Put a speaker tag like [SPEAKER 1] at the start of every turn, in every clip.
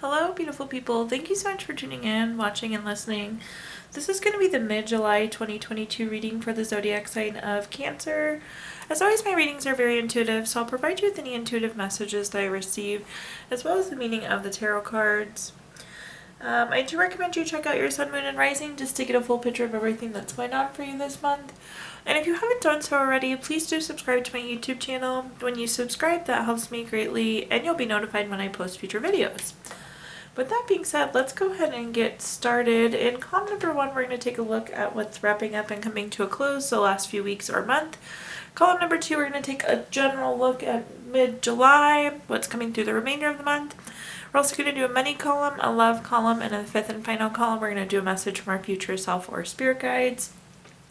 [SPEAKER 1] Hello, beautiful people. Thank you so much for tuning in, watching, and listening. This is going to be the mid-July 2022 reading for the zodiac sign of Cancer. As always, my readings are very intuitive, so I'll provide you with any intuitive messages that I receive, as well as the meaning of the tarot cards. I do recommend you check out your sun, moon, and rising just to get a full picture of everything that's going on for you this month. And if you haven't done so already, please do subscribe to my YouTube channel. When you subscribe, that helps me greatly, and you'll be notified when I post future videos. With that being said, let's go ahead and get started. In column number 1, we're going to take a look at what's wrapping up and coming to a close the last few weeks or month. Column number 2, we're going to take a general look at mid-July, what's coming through the remainder of the month. We're also going to do a money column, a love column, and a 5th and final column. We're going to do a message from our future self or spirit guides.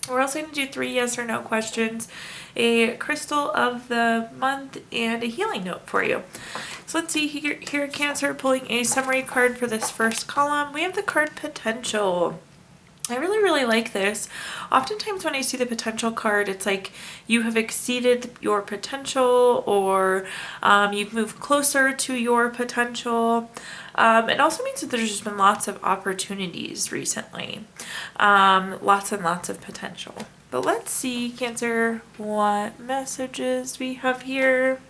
[SPEAKER 1] We're also going to do 3 yes or no questions, a crystal of the month, and a healing note for you. So let's see here, Cancer, pulling a summary card for this first column. We have the card Potential. I really like this. Oftentimes when I see the potential card, it's like you have exceeded your potential, or you've moved closer to your potential. It also means that there's just been lots of opportunities recently. Lots and lots of potential. But let's see, Cancer, what messages we have here.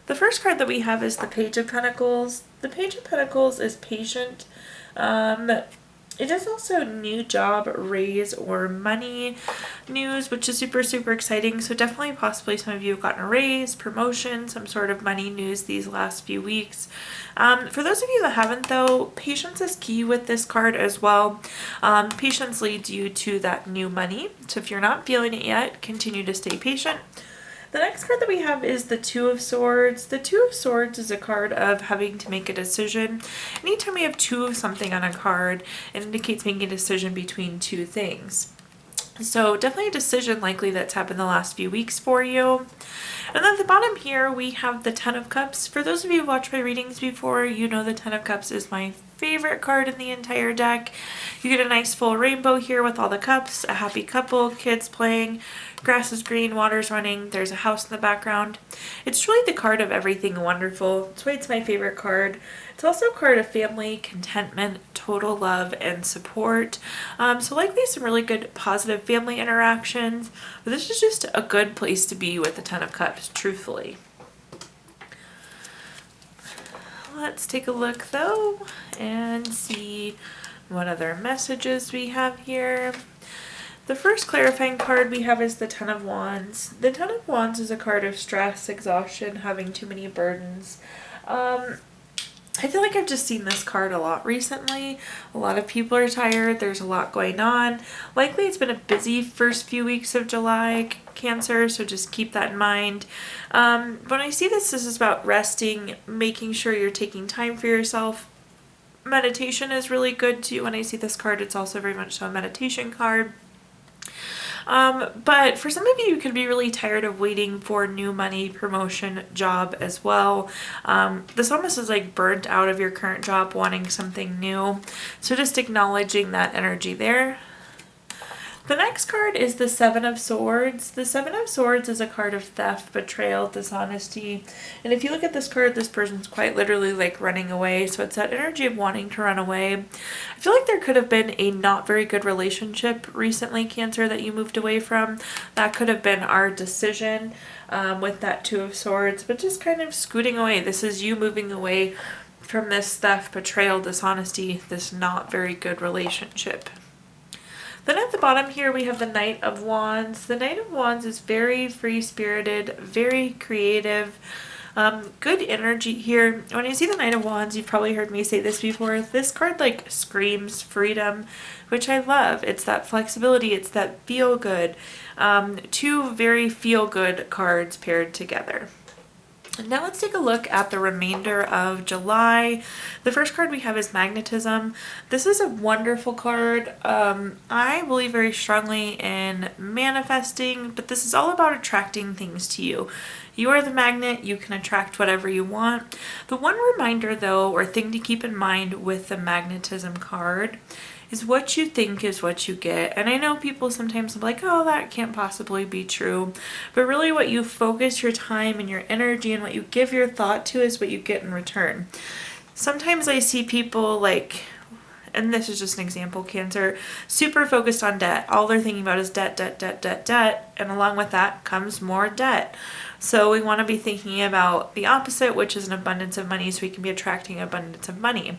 [SPEAKER 1] The first card that we have is the Page of Pentacles. The Page of Pentacles is patient. It is also new job, raise, or money news, which is super exciting. So definitely, possibly some of you have gotten a raise, promotion, some sort of money news these last few weeks. For those of you that haven't, though, patience is key with this card as well. Patience leads you to that new money. So if you're not feeling it yet, continue to stay patient. The next card that we have is the Two of Swords. The Two of Swords is a card of having to make a decision. Anytime we have 2 of something on a card, it indicates making a decision between 2 things. So definitely a decision likely that's happened the last few weeks for you. And then at the bottom here, we have the Ten of Cups. For those of you who've watched my readings before, you know the Ten of Cups is my favorite card in the entire deck. You get a nice full rainbow here with all the cups, a happy couple, kids playing, grass is green, water's running, there's a house in the background. It's truly the card of everything wonderful. That's why it's my favorite card. It's also a card of family, contentment, total love, and support. So likely some really good positive family interactions. But this is just a good place to be with the Ten of Cups, truthfully. Let's take a look though and see what other messages we have here. The first clarifying card we have is the Ten of Wands. The Ten of Wands is a card of stress, exhaustion, having too many burdens. I feel like I've just seen this card a lot recently. A lot of people are tired. There's a lot going on. Likely it's been a busy first few weeks of July, Cancer, so just keep that in mind. When I see this is about resting, making sure you're taking time for yourself. Meditation is really good too. When I see this card, it's also very much so a meditation card. But for some of you, you could be really tired of waiting for new money, promotion, job as well. This almost is like burnt out of your current job, wanting something new. So just acknowledging that energy there. The next card is the Seven of Swords. The Seven of Swords is a card of theft, betrayal, dishonesty. And if you look at this card, this person's quite literally like running away. So it's that energy of wanting to run away. I feel like there could have been a not very good relationship recently, Cancer, that you moved away from. That could have been our decision with that Two of Swords, but just kind of scooting away. This is you moving away from this theft, betrayal, dishonesty, this not very good relationship. Then at the bottom here, we have the Knight of Wands. The Knight of Wands is very free-spirited, very creative, good energy here. When you see the Knight of Wands, you've probably heard me say this before. This card like screams freedom, which I love. It's that flexibility. It's that feel-good. 2 very feel-good cards paired together. Now let's take a look at the remainder of July. The first card we have is Magnetism. This is a wonderful card. I believe very strongly in manifesting, but this is all about attracting things to you. You are the magnet. You can attract whatever you want. The one reminder though, or thing to keep in mind with the Magnetism card, is what you think is what you get. And I know people sometimes are like, oh, that can't possibly be true. But really what you focus your time and your energy and what you give your thought to is what you get in return. Sometimes I see people like, and this is just an example, Cancer, super focused on debt. All they're thinking about is debt, debt, debt, debt, debt. And along with that comes more debt. So we want to be thinking about the opposite, which is an abundance of money, so we can be attracting abundance of money.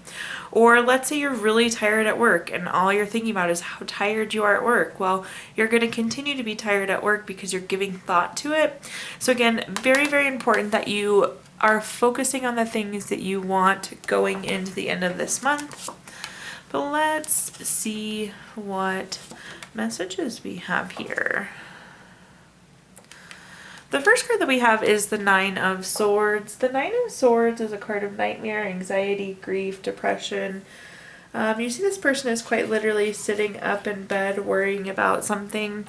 [SPEAKER 1] Or let's say you're really tired at work and all you're thinking about is how tired you are at work. Well, you're going to continue to be tired at work because you're giving thought to it. So again, very, very important that you are focusing on the things that you want going into the end of this month. But let's see what messages we have here. The first card that we have is the Nine of Swords. The Nine of Swords is a card of nightmare, anxiety, grief, depression. You see this person is quite literally sitting up in bed worrying about something.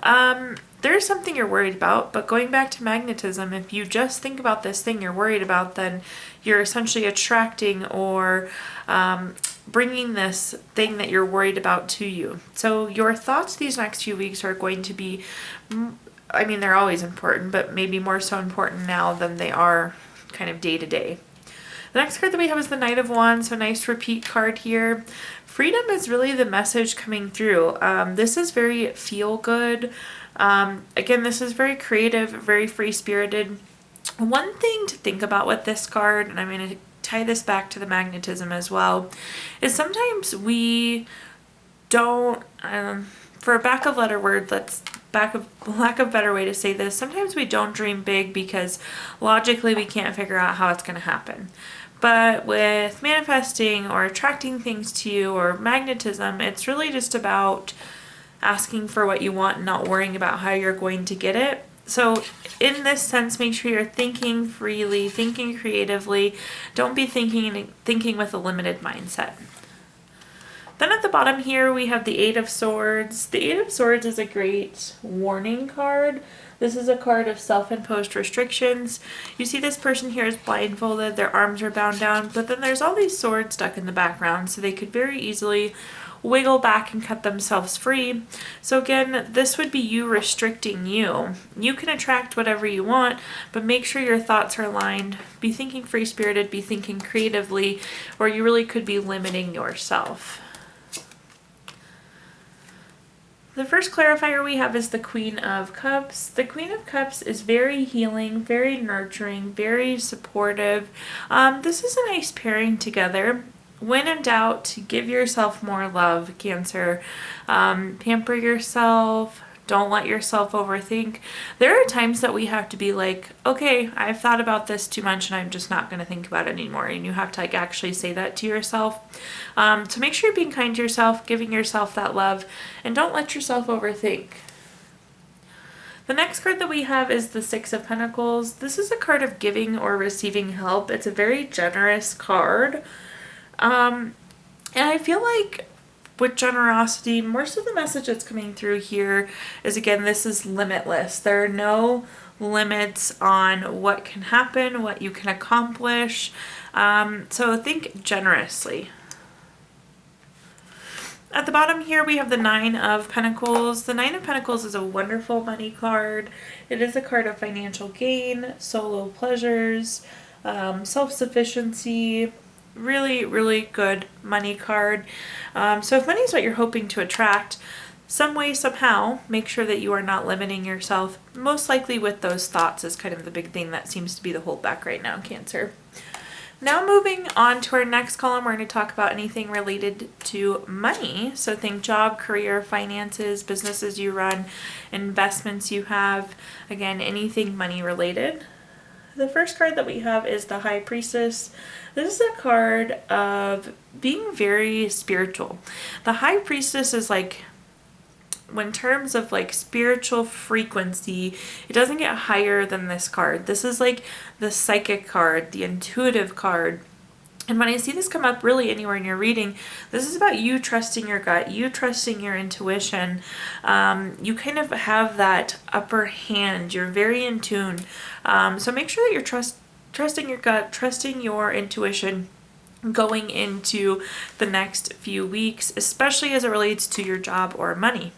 [SPEAKER 1] There's something you're worried about, but going back to magnetism, if you just think about this thing you're worried about, then you're essentially attracting or bringing this thing that you're worried about to you. So your thoughts these next few weeks are going to be, I mean, they're always important, but maybe more so important now than they are kind of day to day. The next card that we have is the Knight of Wands, so nice repeat card here. Freedom is really the message coming through. This is very feel good. Again, this is very creative, very free-spirited. One thing to think about with this card, and I'm going to tie this back to the magnetism as well, is sometimes we don't, for a lack of a better way to say this, sometimes we don't dream big because logically we can't figure out how it's going to happen. But with manifesting or attracting things to you or magnetism, it's really just about asking for what you want and not worrying about how you're going to get it. So in this sense, make sure you're thinking freely, thinking creatively. Don't be thinking with a limited mindset. Then at the bottom here, we have the Eight of Swords. The Eight of Swords is a great warning card. This is a card of self-imposed restrictions. You see this person here is blindfolded, their arms are bound down, but then there's all these swords stuck in the background, so they could very easily wiggle back and cut themselves free. So again, this would be you restricting you. You can attract whatever you want, but make sure your thoughts are aligned. Be thinking free-spirited, be thinking creatively, or you really could be limiting yourself. The first clarifier we have is the Queen of Cups. The Queen of Cups is very healing, very nurturing, very supportive. This is a nice pairing together. When in doubt, give yourself more love, Cancer. Pamper yourself. Don't let yourself overthink. There are times that we have to be like, okay, I've thought about this too much and I'm just not going to think about it anymore. And you have to actually say that to yourself. So make sure you're being kind to yourself, giving yourself that love, and don't let yourself overthink. The next card that we have is the Six of Pentacles. This is a card of giving or receiving help. It's a very generous card. And I feel like with generosity, most of the message that's coming through here is, again, this is limitless. There are no limits on what can happen, what you can accomplish. So think generously. At the bottom here, we have the Nine of Pentacles. The Nine of Pentacles is a wonderful money card. It is a card of financial gain, solo pleasures, self-sufficiency. Really, really good money card. So if money is what you're hoping to attract, some way, somehow, make sure that you are not limiting yourself. Most likely with those thoughts is kind of the big thing that seems to be the holdback right now, Cancer. Now moving on to our next column, we're going to talk about anything related to money. So think job, career, finances, businesses you run, investments you have. Again, anything money related. The first card that we have is the High Priestess. This is a card of being very spiritual. The High Priestess is like, in terms of like spiritual frequency, it doesn't get higher than this card. This is like the psychic card, the intuitive card. And when I see this come up really anywhere in your reading, this is about you trusting your gut, you trusting your intuition. You kind of have that upper hand. You're very in tune. So make sure that you're trusting your gut, trusting your intuition, going into the next few weeks, especially as it relates to your job or money.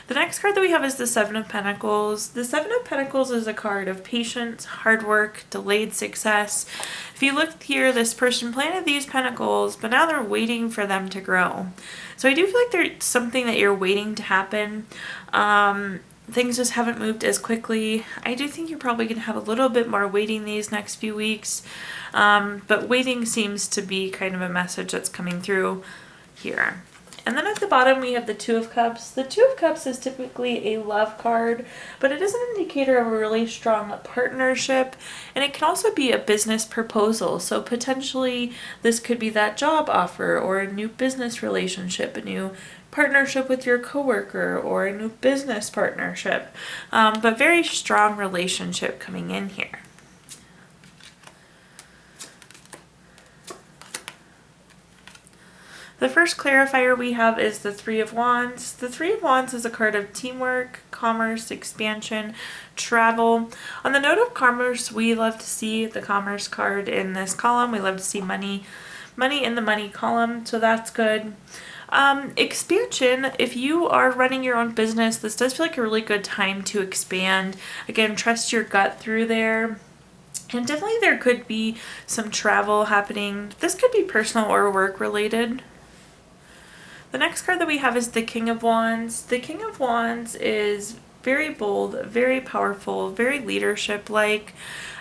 [SPEAKER 1] The next card that we have is the Seven of Pentacles. The Seven of Pentacles is a card of patience, hard work, delayed success. If you look here, this person planted these pentacles, but now they're waiting for them to grow. So I do feel like there's something that you're waiting to happen. Things just haven't moved as quickly. I do think you're probably going to have a little bit more waiting these next few weeks. But waiting seems to be kind of a message that's coming through here. And then at the bottom we have the Two of Cups. The Two of Cups is typically a love card, but it is an indicator of a really strong partnership, and it can also be a business proposal. So potentially this could be that job offer or a new business relationship, a new partnership with your coworker, or a new business partnership, but very strong relationship coming in here. The first clarifier we have is the Three of Wands. The Three of Wands is a card of teamwork, commerce, expansion, travel. On the note of commerce, we love to see the commerce card in this column. We love to see money in the money column, so that's good. Expansion, if you are running your own business, this does feel like a really good time to expand. Again, trust your gut through there. And definitely there could be some travel happening. This could be personal or work related. The next card that we have is the King of Wands. The King of Wands is very bold, very powerful, very leadership-like.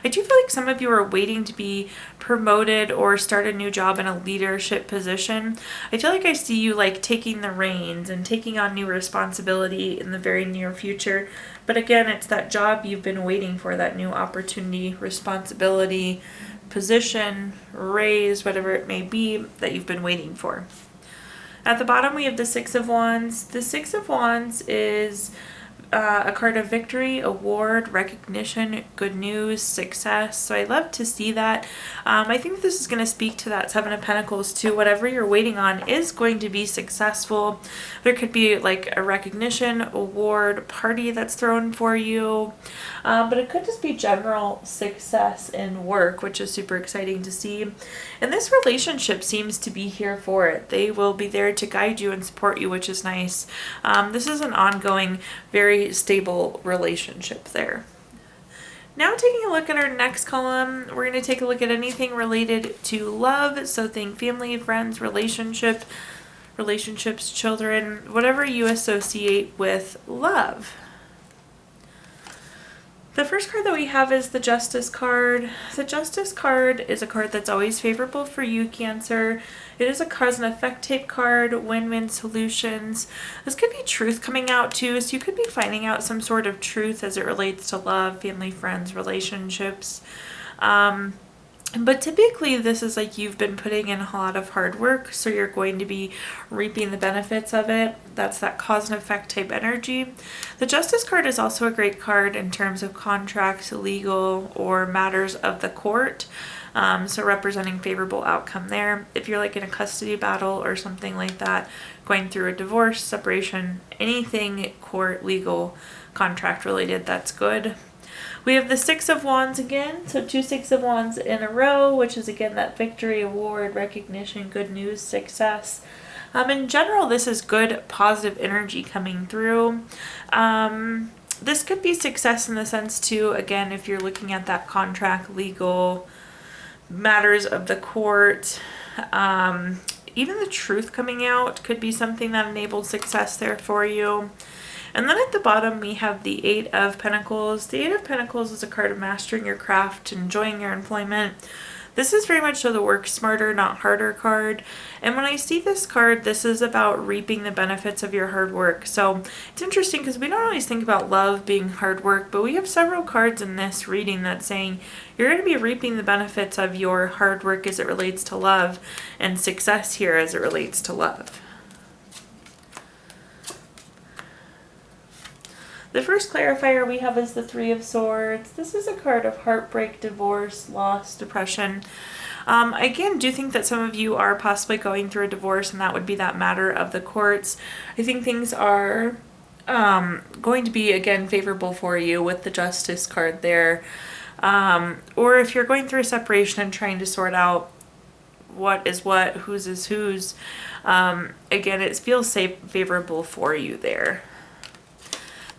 [SPEAKER 1] I do feel like some of you are waiting to be promoted or start a new job in a leadership position. I feel like I see you like taking the reins and taking on new responsibility in the very near future. But again, it's that job you've been waiting for, that new opportunity, responsibility, position, raise, whatever it may be that you've been waiting for. At the bottom, we have the Six of Wands. The Six of Wands is a card of victory, award, recognition, good news, success. So I love to see that. I think this is going to speak to that Seven of Pentacles too. Whatever you're waiting on is going to be successful. There could be like a recognition, award, party that's thrown for you. But it could just be general success in work, which is super exciting to see. And this relationship seems to be here for it. They will be there to guide you and support you, which is nice. This is an ongoing, very stable relationship there. Now taking a look at our next column, we're going to take a look at anything related to love. So think family, friends, relationships, children, whatever you associate with love. The first card that we have is the Justice card. The Justice card is a card that's always favorable for you, Cancer. It is a cause and effect type card, win-win solutions. This could be truth coming out too, so you could be finding out some sort of truth as it relates to love, family, friends, relationships. But typically this is like you've been putting in a lot of hard work, so you're going to be reaping the benefits of it. That's that cause and effect type energy. The Justice card is also a great card in terms of contracts, legal, or matters of the court. So representing favorable outcome there. If you're like in a custody battle or something like that, going through a divorce, separation, anything court, legal, contract related, that's good. We have the Six of Wands again, so 2 Six of Wands in a row, which is again that victory, award, recognition, good news, success. In general, this is good, positive energy coming through. This could be success in the sense too, again, if you're looking at that contract, legal, matters of the court, even the truth coming out could be something that enabled success there for you. And then at the bottom, we have the Eight of Pentacles. The Eight of Pentacles is a card of mastering your craft, enjoying your employment. This is very much so the work smarter, not harder card. And when I see this card, this is about reaping the benefits of your hard work. So it's interesting because we don't always think about love being hard work, but we have several cards in this reading that's saying you're going to be reaping the benefits of your hard work as it relates to love, and success here as it relates to love. The first clarifier we have is the Three of Swords. This is a card of heartbreak, divorce, loss, depression. Again, do think that some of you are possibly going through a divorce, and that would be that matter of the courts. I think things are going to be, again, favorable for you with the Justice card there. Or if you're going through a separation and trying to sort out what is what, whose is whose. Again, it feels safe, favorable for you there.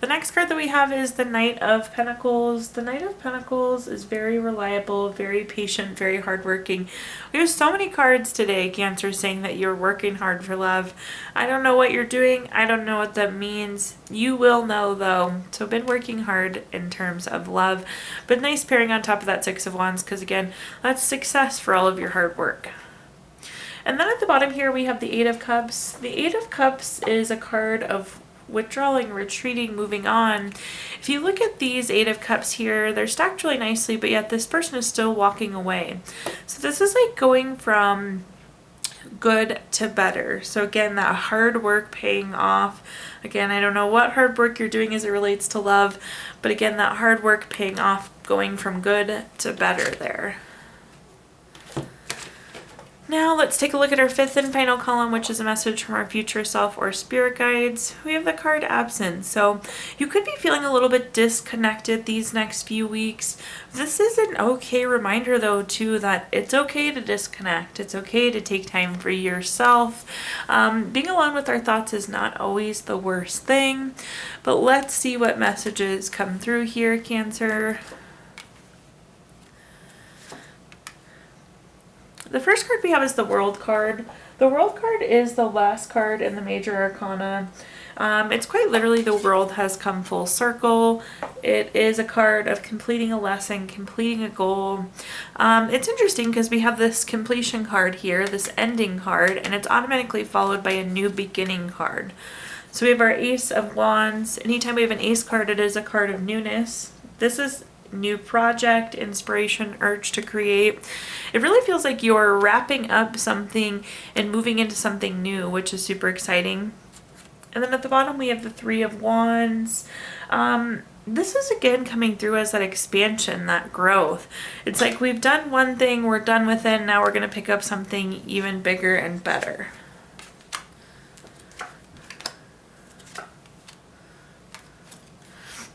[SPEAKER 1] The next card that we have is the Knight of Pentacles. The Knight of Pentacles is very reliable, very patient, very hardworking. We have so many cards today, Cancer, saying that you're working hard for love. I don't know what you're doing. I don't know what that means. You will know, though. So been working hard in terms of love. But nice pairing on top of that Six of Wands, because again, that's success for all of your hard work. And then at the bottom here, we have the Eight of Cups. The Eight of Cups is a card of withdrawing, retreating, moving on. If you look at these Eight of Cups here, they're stacked really nicely, but yet this person is still walking away. So this is like going from good to better. So again, that hard work paying off. Again, I don't know what hard work you're doing as it relates to love, but again, that hard work paying off, going from good to better there. Now let's take a look at our fifth and final column, which is a message from our future self or spirit guides. We have the card Absence. So you could be feeling a little bit disconnected these next few weeks. This is an okay reminder though too that it's okay to disconnect. It's okay to take time for yourself. Being alone with our thoughts is not always the worst thing, but let's see what messages come through here, Cancer. The first card we have is the World card. The World card is the last card in the Major Arcana. It's quite literally the world has come full circle. It is a card of completing a lesson, completing a goal. It's interesting because we have this completion card here, this ending card, and it's automatically followed by a new beginning card. So we have our Ace of Wands. Anytime we have an Ace card, it is a card of newness. This is new project, inspiration, urge to create. It really feels like you're wrapping up something and moving into something new, which is super exciting. And then at the bottom we have the Three of Wands. This is again coming through as that expansion, that growth. It's like we've done one thing, we're done with it, now we're going to pick up something even bigger and better.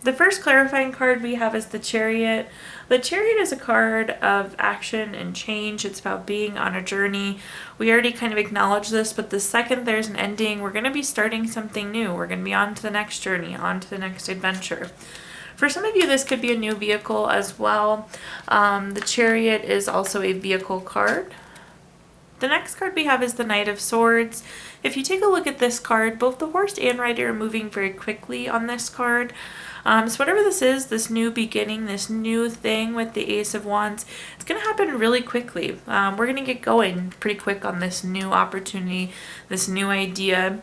[SPEAKER 1] The first clarifying card we have is the Chariot. The Chariot is a card of action and change. It's about being on a journey. We already kind of acknowledged this, but the second there's an ending, we're going to be starting something new. We're going to be on to the next journey, on to the next adventure. For some of you, this could be a new vehicle as well. The Chariot is also a vehicle card. The next card we have is the Knight of Swords. If you take a look at this card, both the horse and rider are moving very quickly on this card. So whatever this is, this new beginning, this new thing with the Ace of Wands, it's going to happen really quickly. We're going to get going pretty quick on this new opportunity, this new idea.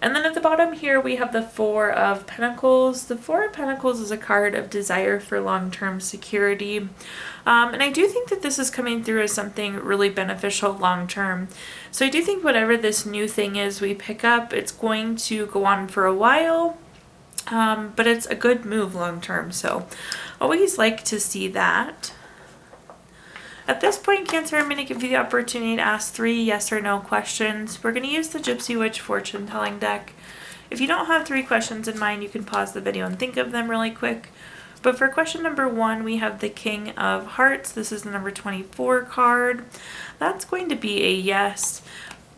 [SPEAKER 1] And then at the bottom here, we have the Four of Pentacles. The Four of Pentacles is a card of desire for long-term security. And I do think that this is coming through as something really beneficial long-term. So I do think whatever this new thing is we pick up, it's going to go on for a while. But it's a good move long-term. So always like to see that. At this point, Cancer, I'm going to give you the opportunity to ask 3 yes or no questions. We're going to use the Gypsy Witch fortune telling deck. If you don't have 3 questions in mind, you can pause the video and think of them really quick. But for question number 1, we have the King of Hearts. This is the number 24 card. That's going to be a yes.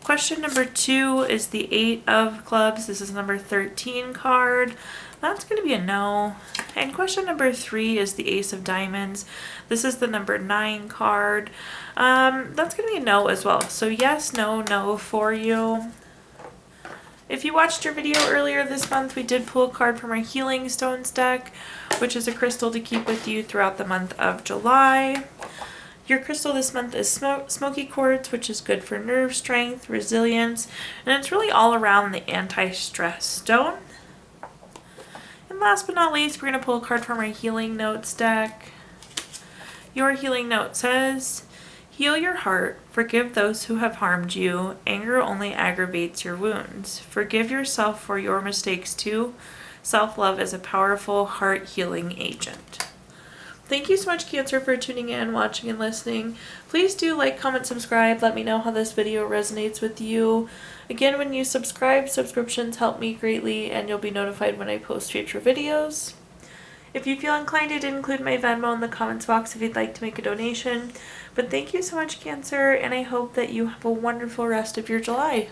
[SPEAKER 1] Question number 2 is the 8 of Clubs. This is number 13 card. That's going to be a no. And question number 3 is the Ace of Diamonds. This is the number 9 card. That's going to be a no as well. So yes, no, no for you. If you watched your video earlier this month, we did pull a card from our Healing Stones deck, which is a crystal to keep with you throughout the month of July. Your crystal this month is Smoky Quartz, which is good for nerve strength, resilience, and it's really all around the anti-stress stone. And last but not least, we're going to pull a card from our Healing Notes deck. Your Healing Note says, heal your heart, forgive those who have harmed you. Anger only aggravates your wounds. Forgive yourself for your mistakes too. Self-love is a powerful heart healing agent. Thank you so much, Cancer, for tuning in, watching, and listening. Please do like, comment, subscribe. Let me know how this video resonates with you. Again, when you subscribe, subscriptions help me greatly, and you'll be notified when I post future videos. If you feel inclined, I did include my Venmo in the comments box if you'd like to make a donation. But thank you so much, Cancer, and I hope that you have a wonderful rest of your July.